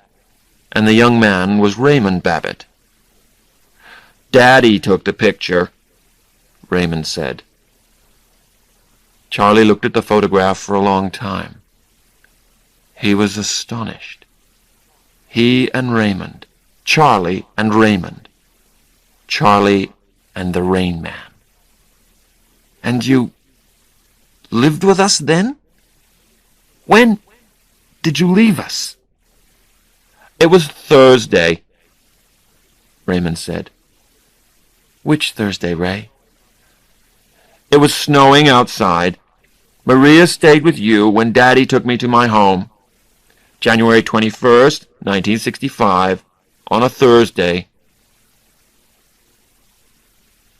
and the young man was Raymond Babbitt. "Daddy took the picture," Raymond said. Charlie looked at the photograph for a long time. He was astonished. He and Raymond. Charlie and Raymond. Charlie and the Rain Man. And you lived with us then? When did you leave us? It was Thursday, Raymond said. Which Thursday, Ray? It was snowing outside. Maria stayed with you when Daddy took me to my home. January 21st, 1965, on a Thursday.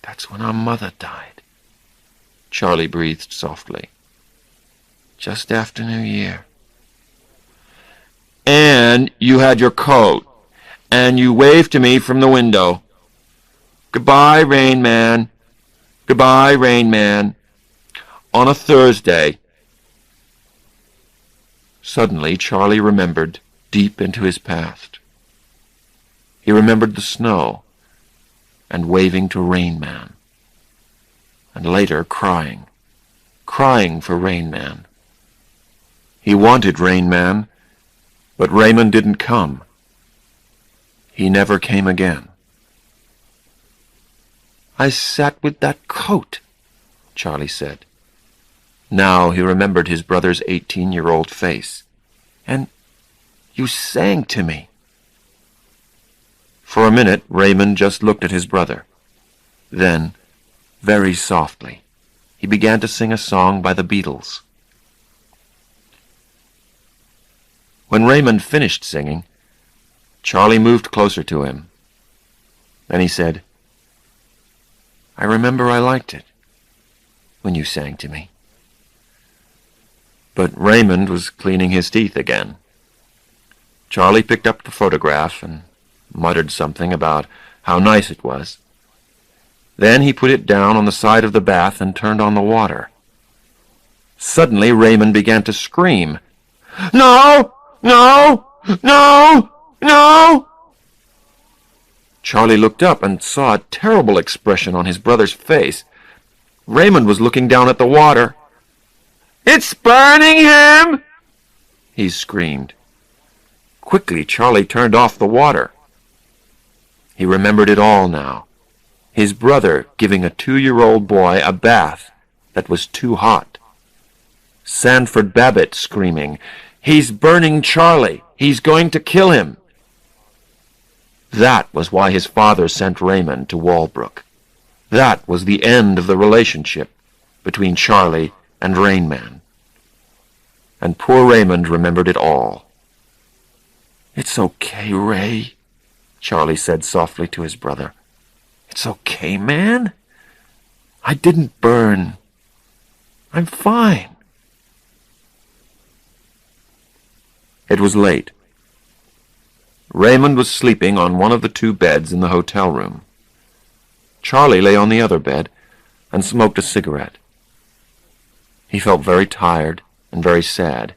That's when our mother died, Charlie breathed softly. Just after New Year. And you had your coat, and you waved to me from the window. Goodbye, Rain Man. Goodbye, Rain Man. On a Thursday. Suddenly, Charlie remembered deep into his past. He remembered the snow and waving to Rain Man. And later crying for Rain Man. He wanted Rain Man, but Raymond didn't come. He never came again. I sat with that coat, Charlie said. Now he remembered his brother's 18-year-old face. And you sang to me. For a minute, Raymond just looked at his brother. Then, very softly, he began to sing a song by the Beatles. When Raymond finished singing, Charlie moved closer to him. Then he said, I remember I liked it when you sang to me. But Raymond was cleaning his teeth again. Charlie picked up the photograph and muttered something about how nice it was. Then he put it down on the side of the bath and turned on the water. Suddenly Raymond began to scream. No! No! No! No! Charlie looked up and saw a terrible expression on his brother's face. Raymond was looking down at the water. It's burning him! He screamed. Quickly, Charlie turned off the water. He remembered it all now. His brother giving a 2-year-old boy a bath that was too hot. Sanford Babbitt screaming, He's burning Charlie! He's going to kill him! That was why his father sent Raymond to Walbrook. That was the end of the relationship between Charlie and Rain Man. And poor Raymond remembered it all. It's okay, Ray, Charlie said softly to his brother. It's okay, man. I didn't burn. I'm fine. It was late. Raymond was sleeping on one of the 2 beds in the hotel room. Charlie lay on the other bed and smoked a cigarette. He felt very tired and very sad.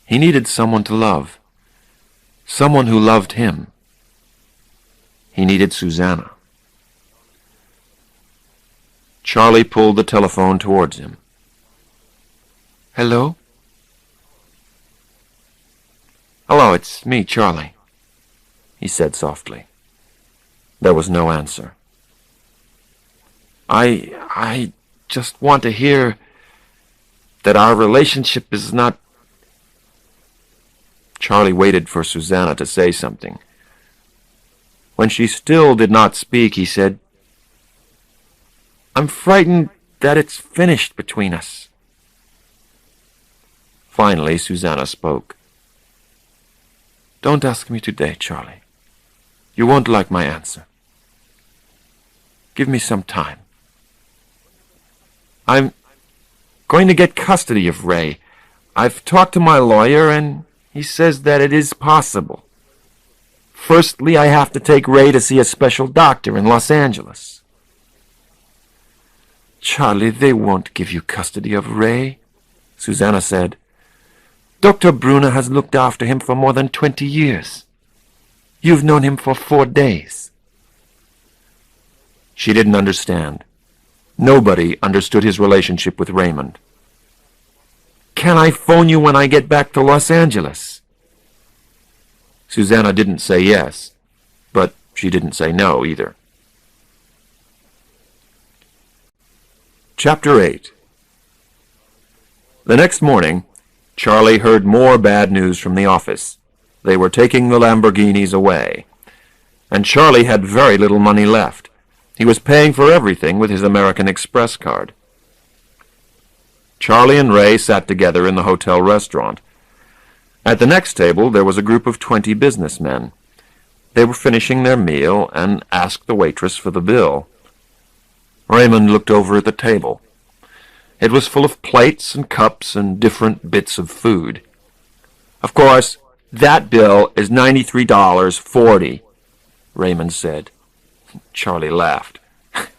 He needed someone to love, someone who loved him. He needed Susanna. Charlie pulled the telephone towards him. Hello? Hello, it's me, Charlie, he said softly. There was no answer. I just want to hear that our relationship is not... Charlie waited for Susanna to say something. When she still did not speak, he said, I'm frightened that it's finished between us. Finally, Susanna spoke. Don't ask me today, Charlie. You won't like my answer. Give me some time. I'm going to get custody of Ray. I've talked to my lawyer, and he says that it is possible. Firstly, I have to take Ray to see a special doctor in Los Angeles. Charlie, they won't give you custody of Ray, Susanna said. Dr. Bruna has looked after him for more than 20 years. You've known him for 4 days. She didn't understand. Nobody understood his relationship with Raymond. Can I phone you when I get back to Los Angeles? Susanna didn't say yes, but she didn't say no either. Chapter 8. The next morning, Charlie heard more bad news from the office. They were taking the Lamborghinis away, and Charlie had very little money left. He was paying for everything with his American Express card. Charlie and Ray sat together in the hotel restaurant. At the next table there was a group of 20 businessmen. They were finishing their meal and asked the waitress for the bill. Raymond looked over at the table. It was full of plates and cups and different bits of food. "Of course, that bill is $93.40, Raymond said. Charlie laughed.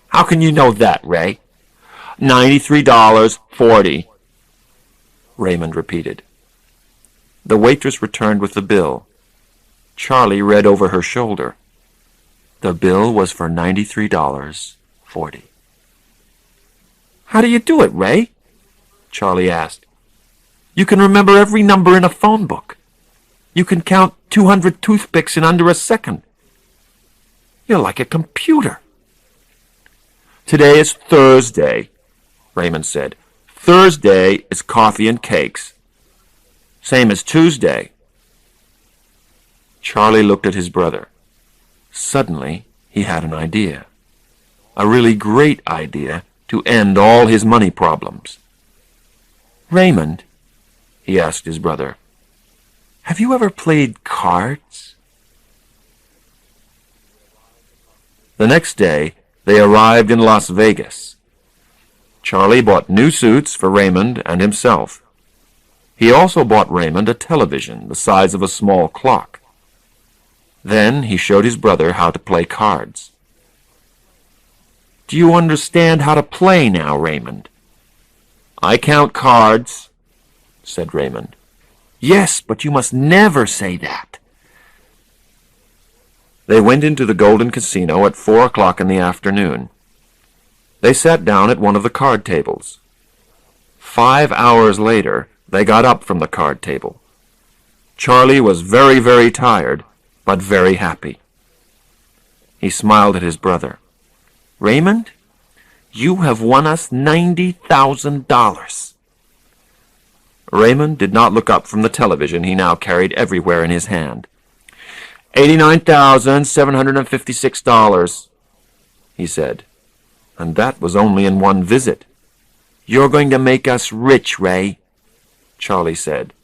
"How can you know that, Ray?" $93.40, Raymond repeated. The waitress returned with the bill. Charlie read over her shoulder. The bill was for $93.40. "How do you do it, Ray?" Charlie asked. "You can remember every number in a phone book. You can count 200 toothpicks in under a second. You're like a computer." "Today is Thursday," Raymond said. "Thursday is coffee and cakes. Same as Tuesday." Charlie looked at his brother. Suddenly, he had an idea. A really great idea to end all his money problems. "Raymond," he asked his brother, "have you ever played cards?" The next day, they arrived in Las Vegas. Charlie bought new suits for Raymond and himself. He also bought Raymond a television the size of a small clock. Then he showed his brother how to play cards. "Do you understand how to play now, Raymond?" "I count cards," said Raymond. "Yes, but you must never say that." They went into the Golden Casino at 4 o'clock in the afternoon. They sat down at one of the card tables. 5 hours later, they got up from the card table. Charlie was very, very tired, but very happy. He smiled at his brother. "Raymond, you have won us $90,000. Raymond did not look up from the television he now carried everywhere in his hand. $89,756, he said. And that was only in one visit. "You're going to make us rich, Ray," Charlie said.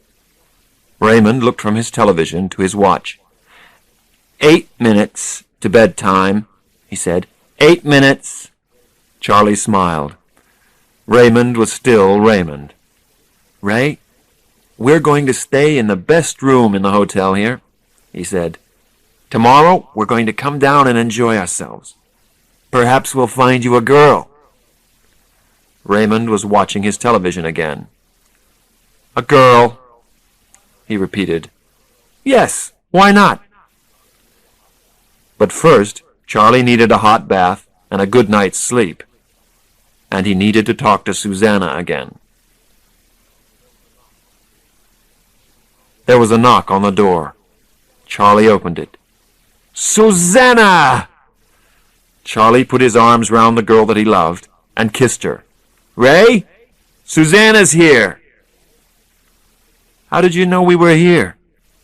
Raymond looked from his television to his watch. 8 minutes to bedtime, he said. 8 minutes. Charlie smiled. Raymond was still Raymond. "Ray, we're going to stay in the best room in the hotel here," he said. "Tomorrow we're going to come down and enjoy ourselves. Perhaps we'll find you a girl." Raymond was watching his television again. "A girl," he repeated. "Yes, why not?" But first, Charlie needed a hot bath and a good night's sleep. And he needed to talk to Susanna again. There was a knock on the door. Charlie opened it. "Susanna!" Charlie put his arms round the girl that he loved and kissed her. "Ray, Susanna's here." "How did you know we were here?"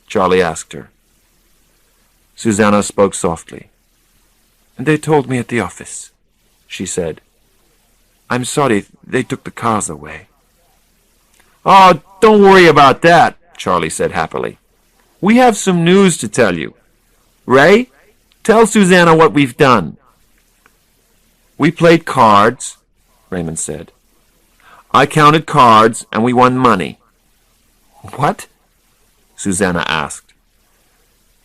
Charlie asked her. Susanna spoke softly. "They told me at the office," she said. "I'm sorry they took the cars away." "Oh, don't worry about that," Charlie said happily. "We have some news to tell you. Ray, tell Susanna what we've done." "We played cards," Raymond said. "I counted cards and we won money." "What?" Susanna asked.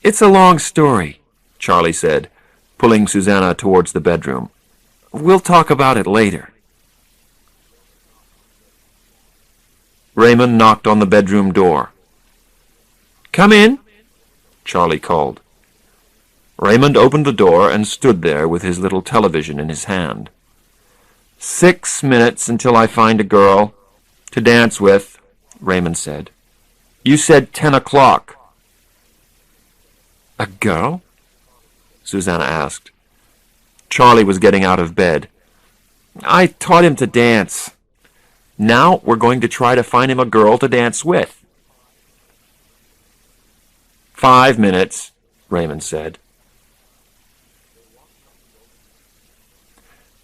"It's a long story," Charlie said, pulling Susanna towards the bedroom. "We'll talk about it later." Raymond knocked on the bedroom door. "Come in," Charlie called. Raymond opened the door and stood there with his little television in his hand. 6 minutes until I find a girl to dance with," Raymond said. "You said 10 o'clock. A girl? Susanna asked. Charlie was getting out of bed. I taught him to dance. Now we're going to try to find him a girl to dance with. 5 minutes, Raymond said.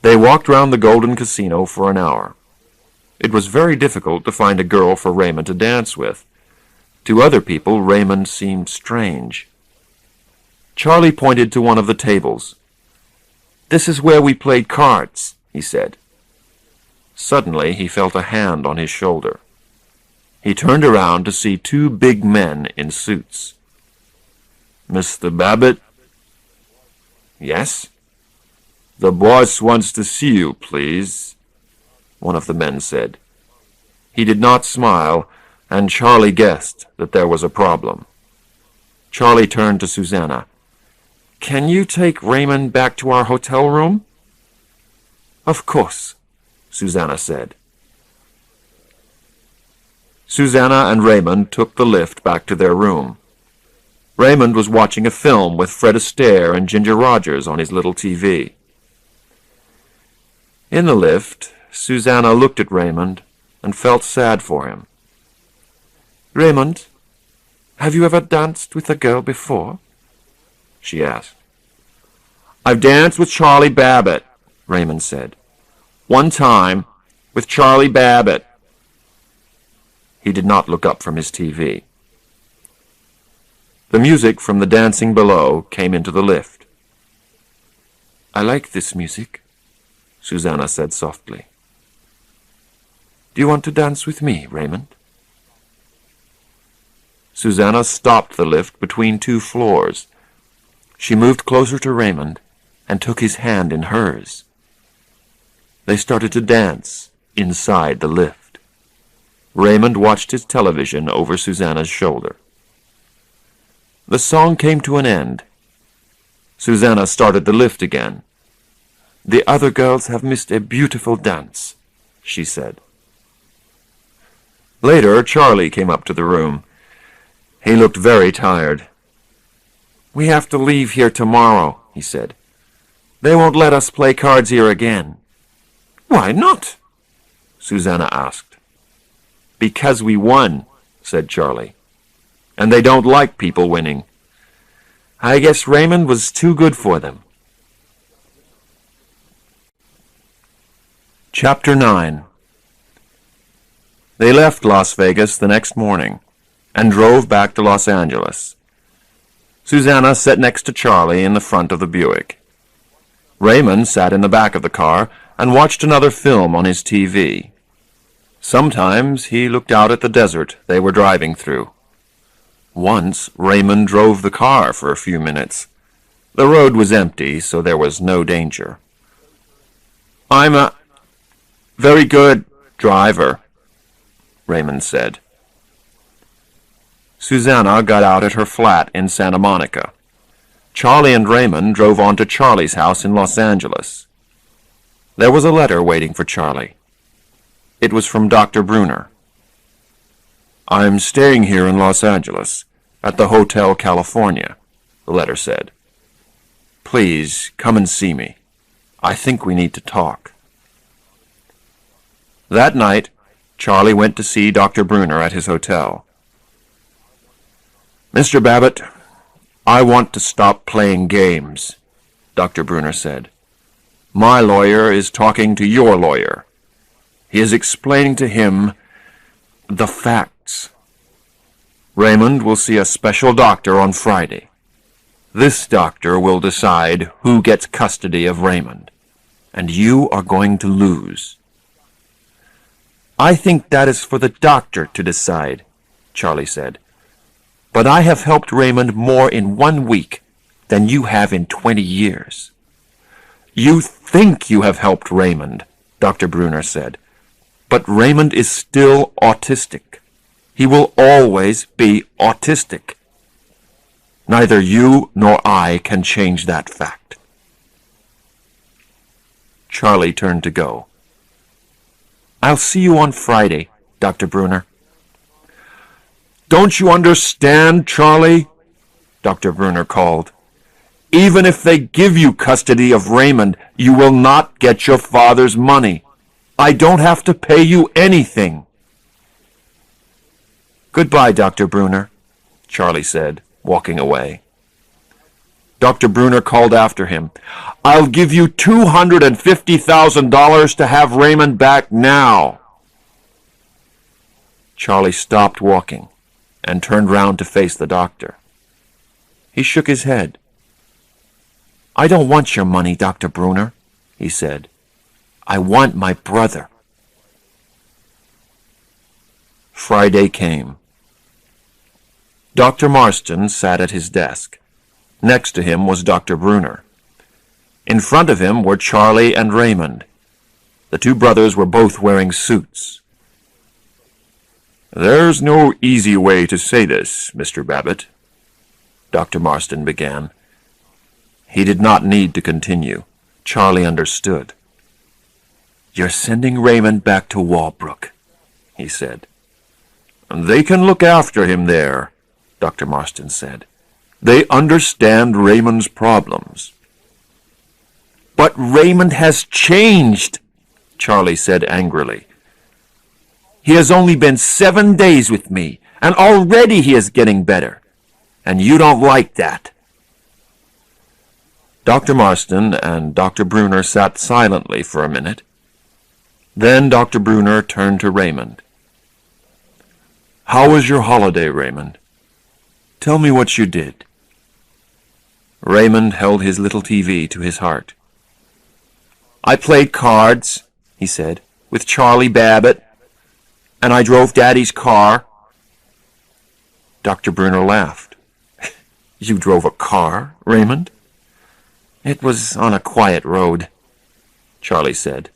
They walked round the Golden Casino for an hour. It was very difficult to find a girl for Raymond to dance with. To other people, Raymond seemed strange. Charlie pointed to one of the tables. "This is where we played cards," he said. Suddenly, he felt a hand on his shoulder. He turned around to see 2 big men in suits. "Mr. Babbitt?" "Yes?" "The boss wants to see you, please," one of the men said. He did not smile, and Charlie guessed that there was a problem. Charlie turned to Susanna. "Can you take Raymond back to our hotel room?" "Of course," Susanna said. Susanna and Raymond took the lift back to their room. Raymond was watching a film with Fred Astaire and Ginger Rogers on his little TV. In the lift, Susanna looked at Raymond and felt sad for him. "Raymond, have you ever danced with a girl before?" she asked. "I've danced with Charlie Babbitt," Raymond said. "One time, with Charlie Babbitt." He did not look up from his TV. The music from the dancing below came into the lift. "I like this music," Susanna said softly. "Do you want to dance with me, Raymond?" Susanna stopped the lift between 2 floors. She moved closer to Raymond and took his hand in hers. They started to dance inside the lift. Raymond watched his television over Susanna's shoulder. The song came to an end. Susanna started the lift again. "The other girls have missed a beautiful dance," she said. Later, Charlie came up to the room. He looked very tired. "We have to leave here tomorrow," he said. "They won't let us play cards here again." "Why not?" Susanna asked. "Because we won," said Charlie. "And they don't like people winning. I guess Raymond was too good for them." Chapter 9. They left Las Vegas the next morning and drove back to Los Angeles. Susanna sat next to Charlie in the front of the Buick. Raymond sat in the back of the car and watched another film on his TV. Sometimes he looked out at the desert they were driving through. Once Raymond drove the car for a few minutes. The road was empty, so there was no danger. "I'm a very good driver," Raymond said. Susanna got out at her flat in Santa Monica. Charlie and Raymond drove on to Charlie's house in Los Angeles. There was a letter waiting for Charlie. It was from Dr. Bruner. "I'm staying here in Los Angeles, at the Hotel California," the letter said. "Please come and see me. I think we need to talk." That night, Charlie went to see Dr. Bruner at his hotel. "Mr. Babbitt, I want to stop playing games," Dr. Bruner said. "My lawyer is talking to your lawyer. He is explaining to him the facts. Raymond will see a special doctor on Friday. This doctor will decide who gets custody of Raymond, and you are going to lose." "I think that is for the doctor to decide," Charlie said. "But I have helped Raymond more in 1 week than you have in 20 years. "You think you have helped Raymond," Dr. Bruner said. "But Raymond is still autistic. He will always be autistic. Neither you nor I can change that fact." Charlie turned to go. "I'll see you on Friday, Dr. Bruner." "Don't you understand, Charlie? Dr. Bruner called. "Even if they give you custody of Raymond, you will not get your father's money. I don't have to pay you anything." "Goodbye, Dr. Bruner," Charlie said, walking away. Dr. Bruner called after him. "I'll give you $250,000 to have Raymond back now." Charlie stopped walking and turned round to face the doctor. He shook his head. "I don't want your money, Dr. Bruner," he said. "I want my brother." Friday came. Dr. Marston sat at his desk. Next to him was Dr. Bruner. In front of him were Charlie and Raymond. The two brothers were both wearing suits. "There's no easy way to say this, Mr. Babbitt," Dr. Marston began. He did not need to continue. Charlie understood. "You're sending Raymond back to Walbrook," he said. "They can look after him there," Dr. Marston said. "They understand Raymond's problems." "But Raymond has changed," Charlie said angrily. "He has only been 7 days with me, and already he is getting better. And you don't like that." Dr. Marston and Dr. Bruner sat silently for a minute. Then Dr. Bruner turned to Raymond. "How was your holiday, Raymond? Tell me what you did." Raymond held his little TV to his heart. "I played cards," he said, "with Charlie Babbitt, and I drove Daddy's car." Dr. Bruner laughed. "You drove a car, Raymond?" "It was on a quiet road," Charlie said.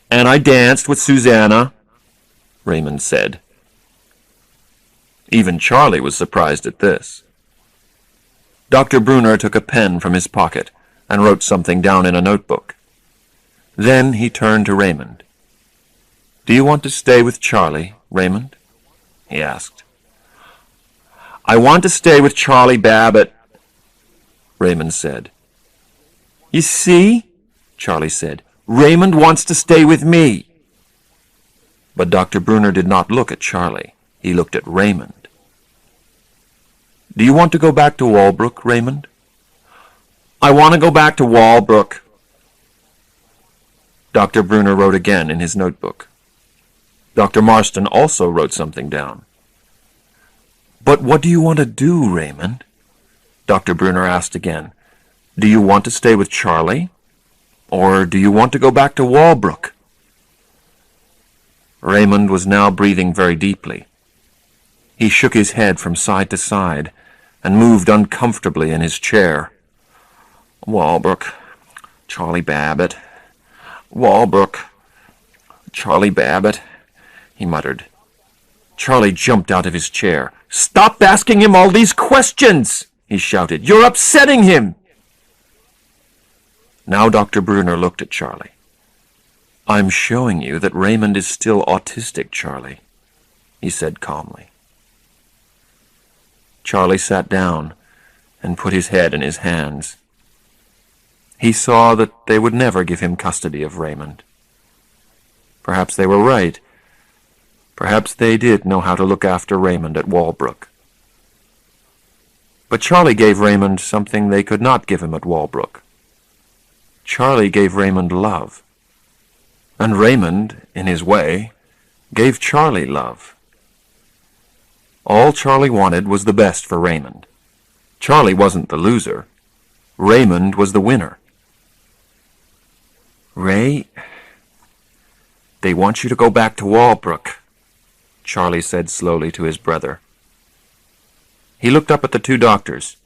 "And I danced with Susanna," Raymond said. Even Charlie was surprised at this. Dr. Bruner took a pen from his pocket and wrote something down in a notebook. Then he turned to Raymond. "Do you want to stay with Charlie, Raymond?" he asked. "I want to stay with Charlie Babbitt," Raymond said. "You see," Charlie said, "Raymond wants to stay with me." But Dr. Bruner did not look at Charlie. He looked at Raymond. "Do you want to go back to Walbrook, Raymond?" "I want to go back to Walbrook." Dr. Bruner wrote again in his notebook. Dr. Marston also wrote something down. "But what do you want to do, Raymond?" Dr. Bruner asked again. "Do you want to stay with Charlie? Or do you want to go back to Walbrook?" Raymond was now breathing very deeply. He shook his head from side to side and moved uncomfortably in his chair. "Walbrook, Charlie Babbitt. Walbrook, Charlie Babbitt," he muttered. Charlie jumped out of his chair. "Stop asking him all these questions!" he shouted. "You're upsetting him!" Now Dr. Bruner looked at Charlie. "I'm showing you that Raymond is still autistic, Charlie," he said calmly. Charlie sat down and put his head in his hands. He saw that they would never give him custody of Raymond. Perhaps they were right. Perhaps they did know how to look after Raymond at Walbrook. But Charlie gave Raymond something they could not give him at Walbrook. Charlie gave Raymond love. And Raymond, in his way, gave Charlie love. All Charlie wanted was the best for Raymond. Charlie wasn't the loser. Raymond was the winner. "Ray, they want you to go back to Walbrook," Charlie said slowly to his brother. He looked up at the two doctors.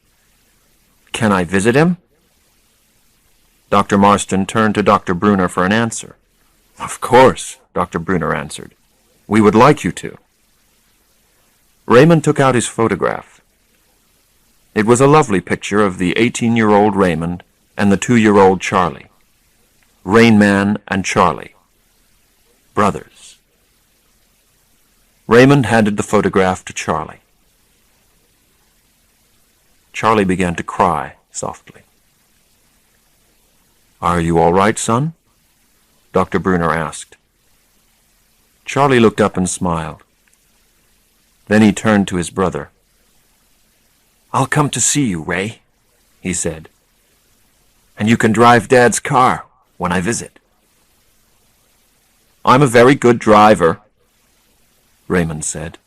"Can I visit him?" Dr. Marston turned to Dr. Bruner for an answer. "Of course," Dr. Bruner answered. "We would like you to." Raymond took out his photograph. It was a lovely picture of the 18-year-old Raymond and the 2-year-old Charlie. Rain Man and Charlie. Brothers. Raymond handed the photograph to Charlie. Charlie began to cry softly. "Are you all right, son?" Dr. Brunner asked. Charlie looked up and smiled. Then he turned to his brother. "I'll come to see you, Ray," he said. "And you can drive Dad's car when I visit." "I'm a very good driver," Raymond said.